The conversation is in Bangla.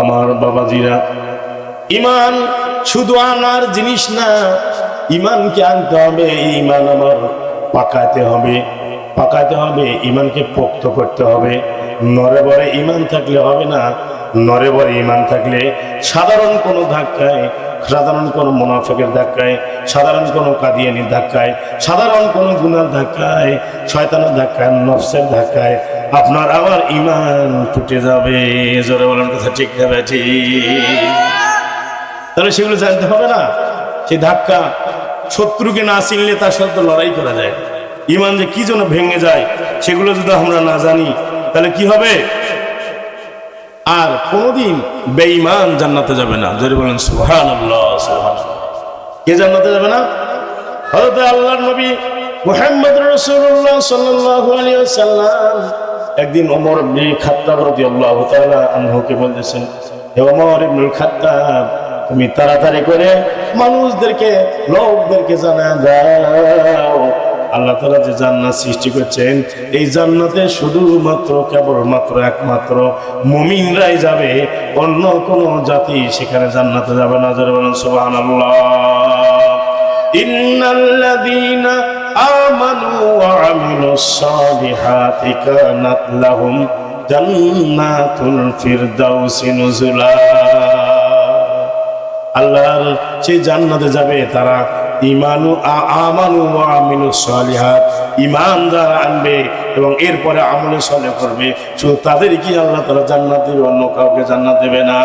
আমার বাবাজিরা, ইমান শুধু আনার জিনিস না, ইমানকে আনতে হবে। ইমান আমার পাকাতে হবে, ইমানকে পোক্ত করতে হবে। নরে বরে ইমান থাকলে হবে না। নরে বরে ইমান থাকলে সাধারণ কোনো ধাক্কায়, সাধারণ কোনো মুনাফিকের ধাক্কায়, সাধারণ কোনো কাদিয়ানির ধাক্কায়, সাধারণ কোনো গুনার ধাক্কায়, শয়তানের ধাক্কায়, নফসের ধাক্কায় আপনার আমার ইমান টুটে যাবে। জোরে বলেন কথা ঠিক না বেঠি? তাহলে সেগুলো জানতে হবে না। সেই ধাক্কা, শত্রুকে না চিনলে তার সাথে লড়াই করা যায়। ইমান যে কি জন্য ভেঙে যায় সেগুলো যদি আমরা না জানি তাহলে কি হবে? আর কোনদিন বেঈমান জান্নাতে যাবে না। জোরে বলেন সুবহানাল্লাহ, সুবহানাল্লাহ। কে জান্নাতে যাবে না? হযরত আল্লাহর নবী মুহাম্মদ রাসূলুল্লাহ সাল্লাল্লাহু আলাইহি ওয়াসাল্লাম একদিন ওমর ইবনে খাত্তাব রাদিয়াল্লাহু তাআলা আনহুকে বলতেছেন, হে ওমর ইবনে খাত্তাব, তুমি তাড়াতাড়ি করে মানুষদেরকে, লোকদেরকে জানা দাও আল্লাহ তাআলা যে জান্নাত সৃষ্টি করেছেন, এই জান্নাতে শুধুমাত্র কেবলমাত্র একমাত্র মুমিনরাই যাবে, অন্য কোনো জাতি সেখানে জান্নাতে যাবে না। জোরে বলেন সুবহানাল্লাহ। ইন্নাল্লাযীনা আমানু ওয়া আমিলুস সালিহাতি কানাত লাহুম জান্নাতুল ফিরদাউসি নুজুলা। আল্লাহর সেই জান্নাতে যাবে তারা আমানু ওয়া আমিলুস সালিহাত, ঈমান যারা আনবে এবং এরপরে আমলে সালেহ করবে, শুধু তাদেরই কি আল্লাহ তাআলা জান্নাত দেবে, অন্য কাউকে জান্নাত দেবে না।